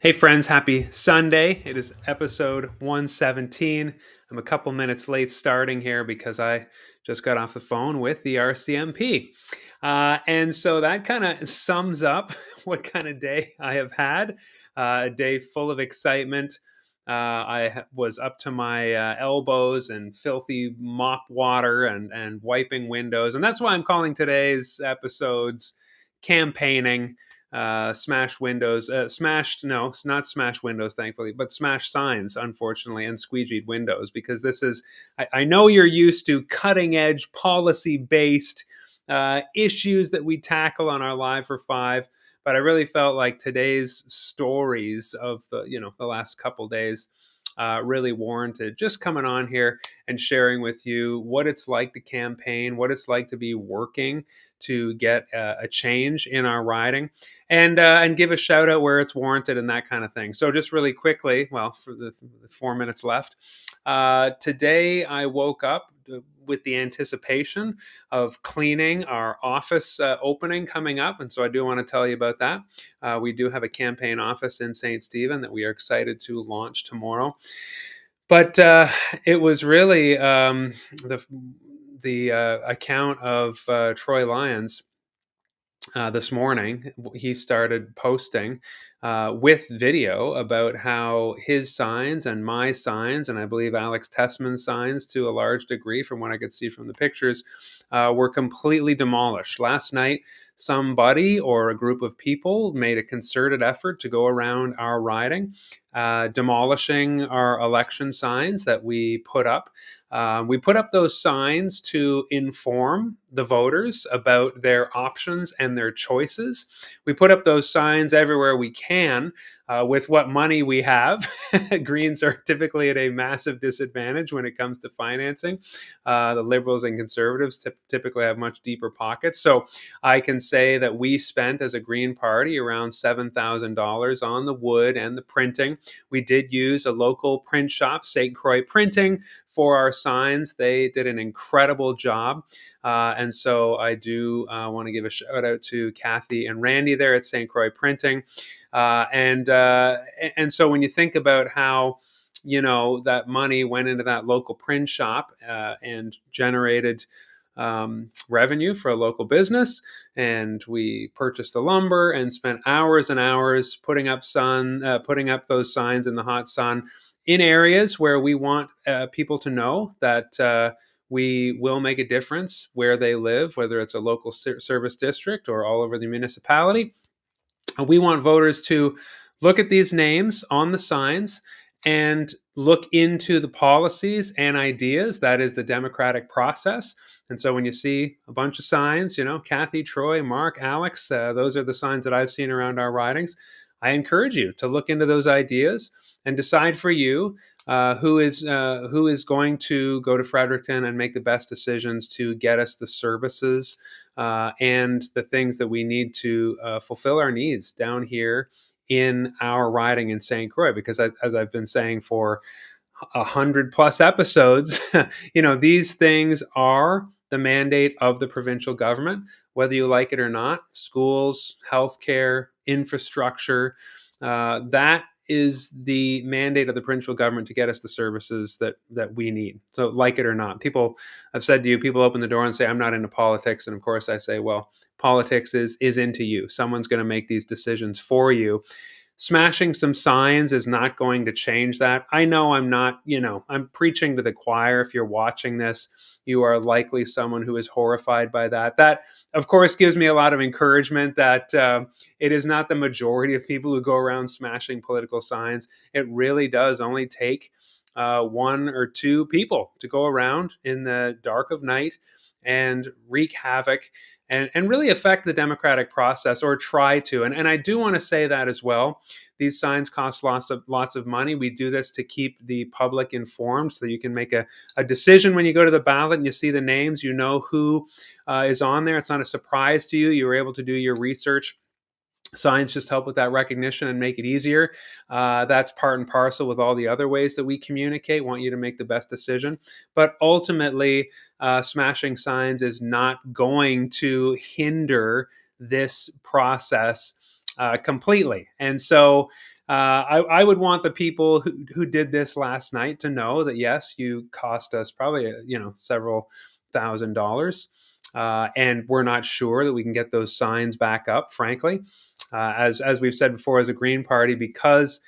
Hey, friends, happy Sunday. It is episode 117. I'm a couple minutes late starting here because I just got off the phone with the RCMP. And so that kind of sums up what kind of day I have had. A day full of excitement. Was up to my elbows in filthy mop water and wiping windows. And that's why I'm calling today's episodes campaigning. Smashed windows, no, it's not smashed windows, thankfully, but smashed signs, unfortunately, and squeegeed windows, because this is, I know you're used to cutting edge policy based issues that we tackle on our Live for Five, but I really felt like today's stories of the last couple days really warranted just coming on here and sharing with you what it's like to campaign, what it's like to be working to get a change in our riding, and give a shout out where it's warranted and that kind of thing. So just really quickly, well, for the 4 minutes left, today I woke up with the anticipation of cleaning our office opening coming up. And so I do want to tell you about that. We do have a campaign office in St. Stephen that we are excited to launch tomorrow. But it was really the account of Troy Lyons this morning. He started posting with video about how his signs and my signs, and I believe Alex Tessman's signs to a large degree, from what I could see from the pictures, were completely demolished. Last night, somebody or a group of people made a concerted effort to go around our riding, demolishing our election signs that we put up. We put up those signs to inform the voters about their options and their choices. We put up those signs everywhere we can with what money we have. Greens are typically at a massive disadvantage when it comes to financing. The Liberals and Conservatives typically have much deeper pockets. So I can say that we spent, as a Green Party, around $7,000 on the wood and the printing. We did use a local print shop, Saint Croix Printing, for our signs. They did an incredible job. And so I do want to give a shout out to Kathy and Randy there at Saint Croix Printing. And so when you think about how, that money went into that local print shop and generated revenue for a local business, and we purchased the lumber and spent hours and hours putting up those signs in the hot sun in areas where we want people to know that we will make a difference where they live, whether it's a local service district or all over the municipality. We want voters to look at these names on the signs and look into the policies and ideas. That is the democratic process. And so when you see a bunch of signs, Kathy, Troy, Mark, Alex, those are the signs that I've seen around our ridings. I encourage you to look into those ideas and decide for you who is going to go to Fredericton and make the best decisions to get us the services and the things that we need to fulfill our needs down here in our riding in Saint Croix. Because as I've been saying for 100+ episodes, these things are the mandate of the provincial government, whether you like it or not. Schools, healthcare, infrastructure, that is the mandate of the provincial government to get us the services that we need. So like it or not, I've said to you, people open the door and say, I'm not into politics. And of course I say, well, politics is into you. Someone's going to make these decisions for you. Smashing some signs is not going to change that. I know I'm not, I'm preaching to the choir. If you're watching this, you are likely someone who is horrified by that. That, of course, gives me a lot of encouragement that it is not the majority of people who go around smashing political signs. It really does only take one or two people to go around in the dark of night and wreak havoc and really affect the democratic process, or try to. And I do want to say that as well. These signs cost lots of money. We do this to keep the public informed, so you can make a decision when you go to the ballot and you see the names. You know who is on there. It's not a surprise to you. You were able to do your research. Signs just help with that recognition and make it easier. That's part and parcel with all the other ways that we communicate. Want you to make the best decision. But ultimately, smashing signs is not going to hinder this process completely. And so I would want the people who did this last night to know that yes, you cost us probably several $1,000s, and we're not sure that we can get those signs back up. Frankly, as we've said before, as a Green Party, because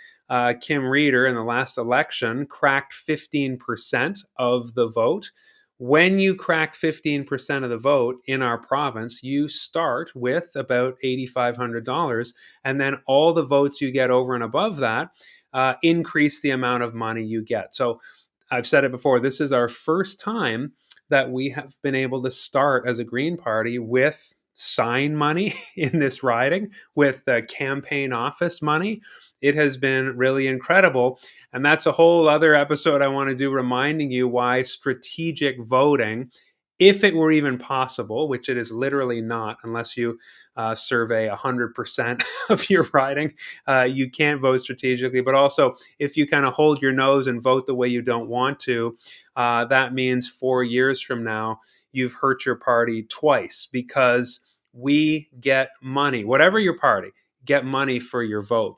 Kim Reeder in the last election cracked 15% of the vote. When you crack 15% of the vote in our province, you start with about $8,500. And then all the votes you get over and above that increase the amount of money you get. So I've said it before, this is our first time that we have been able to start as a Green Party with sign money in this riding, with campaign office money. It has been really incredible. And that's a whole other episode I want to do, reminding you why strategic voting, if it were even possible, which it is literally not unless you survey 100% of your riding, you can't vote strategically. But also, if you kind of hold your nose and vote the way you don't want to, that means 4 years from now, you've hurt your party twice, because we get money, whatever your party, get money for your vote.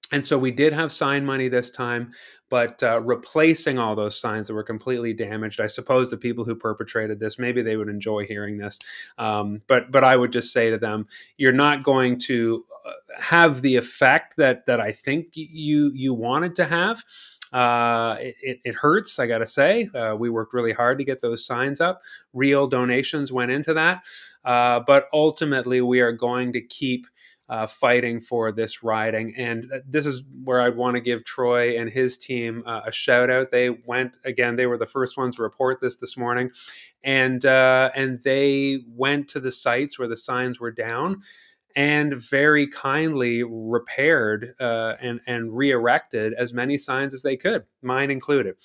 And so we did have sign money this time, but replacing all those signs that were completely damaged. I suppose the people who perpetrated this, maybe they would enjoy hearing this, but I would just say to them, you're not going to have the effect that I think you wanted to have. It hurts, I got to say. We worked really hard to get those signs up. Real donations went into that, but ultimately we are going to keep fighting for this riding. And this is where I'd want to give Troy and his team a shout out. They were the first ones to report this morning, and they went to the sites where the signs were down and very kindly repaired and re-erected as many signs as they could, mine included.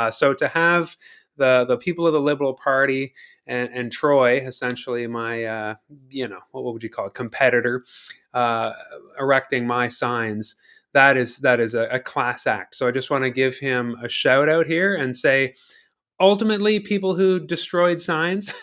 So to have the people of the Liberal Party and Troy, essentially my what would you call it, competitor, erecting my signs, that is a class act. So I just want to give him a shout out here and say, ultimately, people who destroyed signs,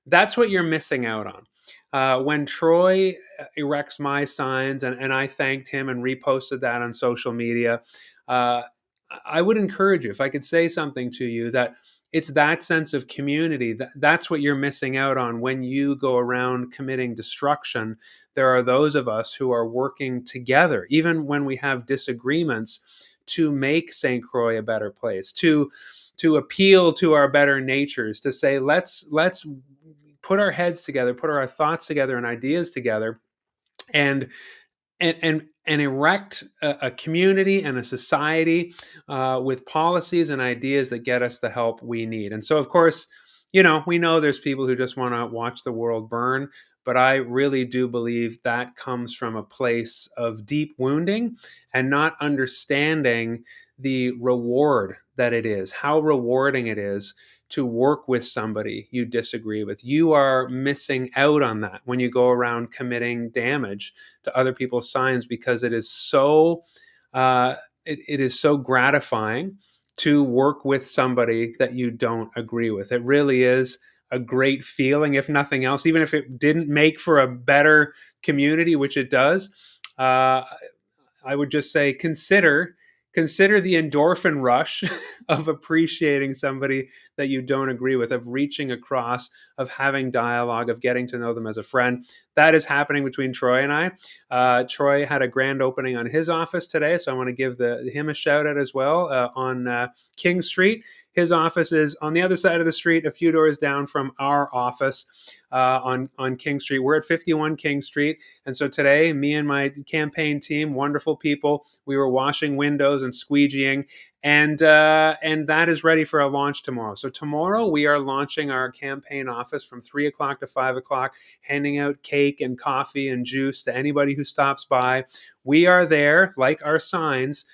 that's what you're missing out on. When Troy erects my signs, and I thanked him and reposted that on social media, I would encourage you, if I could say something to you, that it's that sense of community. That's what you're missing out on when you go around committing destruction. There are those of us who are working together, even when we have disagreements, to make Saint Croix a better place, to appeal to our better natures, to say, let's put our heads together, put our thoughts together and ideas together, and erect a community and a society with policies and ideas that get us the help we need. And so, of course, we know there's people who just want to watch the world burn, but I really do believe that comes from a place of deep wounding and not understanding the reward that it is, how rewarding it is to work with somebody you disagree with. You are missing out on that when you go around committing damage to other people's signs, because it is so it is so gratifying to work with somebody that you don't agree with. It really is a great feeling, if nothing else, even if it didn't make for a better community, which it does. I would just say consider the endorphin rush of appreciating somebody that you don't agree with, of reaching across, of having dialogue, of getting to know them as a friend. That is happening between Troy and I. Troy had a grand opening on his office today, so I want to give him a shout out as well, on King Street. His office is on the other side of the street, a few doors down from our office on King Street. We're at 51 King Street. And so today, me and my campaign team, wonderful people, we were washing windows and squeegeeing. And that is ready for a launch tomorrow. So tomorrow we are launching our campaign office from 3 o'clock to 5 o'clock, handing out cake and coffee and juice to anybody who stops by. We are there, like our signs,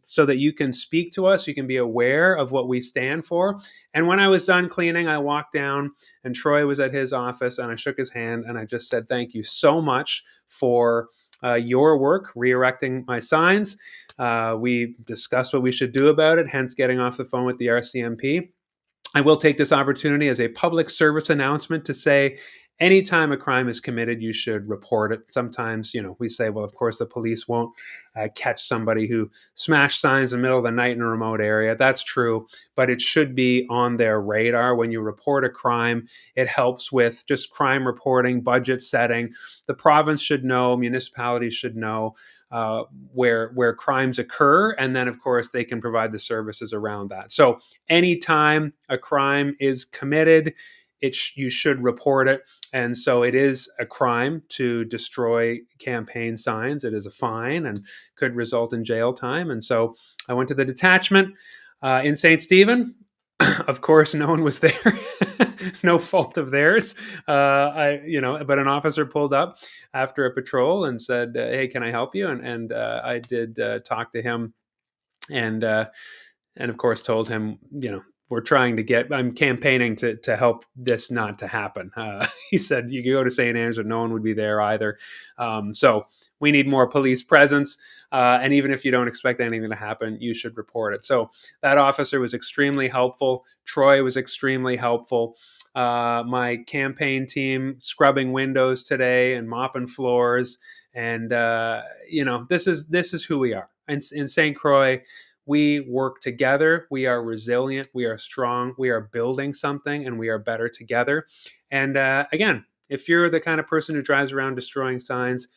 so that you can speak to us, you can be aware of what we stand for. And when I was done cleaning, I walked down and Troy was at his office and I shook his hand and I just said, thank you so much for your work, re-erecting my signs. We discussed what we should do about it, hence getting off the phone with the RCMP. I will take this opportunity as a public service announcement to say, anytime a crime is committed, you should report it. Sometimes, we say, well, of course, the police won't catch somebody who smashed signs in the middle of the night in a remote area. That's true, but it should be on their radar. When you report a crime, it helps with just crime reporting, budget setting. The province should know, municipalities should know where crimes occur, and then of course they can provide the services around that. So anytime a crime is committed, you should report it. And so it is a crime to destroy campaign signs. It is a fine and could result in jail time. And so I went to the detachment in St. Stephen. Of course, no one was there. No fault of theirs. But an officer pulled up after a patrol and said, "Hey, can I help you?" And I did talk to him, and of course told him, I'm campaigning to help this not to happen. He said, you could go to St. Andrews, but no one would be there either. So we need more police presence. And even if you don't expect anything to happen, you should report it. So that officer was extremely helpful. Troy was extremely helpful. My campaign team scrubbing windows today and mopping floors. And, this is who we are. In Saint Croix, we work together. We are resilient. We are strong. We are building something, and we are better together. And again, if you're the kind of person who drives around destroying signs,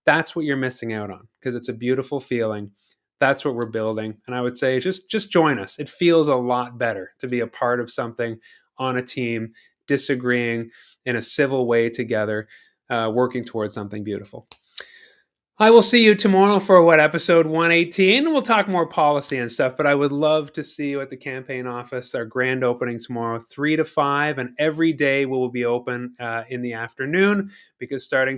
that's what you're missing out on, because it's a beautiful feeling. That's what we're building. And I would say just join us. It feels a lot better to be a part of something, on a team, disagreeing in a civil way together, working towards something beautiful. I will see you tomorrow for episode 118. We'll talk more policy and stuff, but I would love to see you at the campaign office. Our grand opening tomorrow, 3 to 5, and every day we will be open in the afternoon, because starting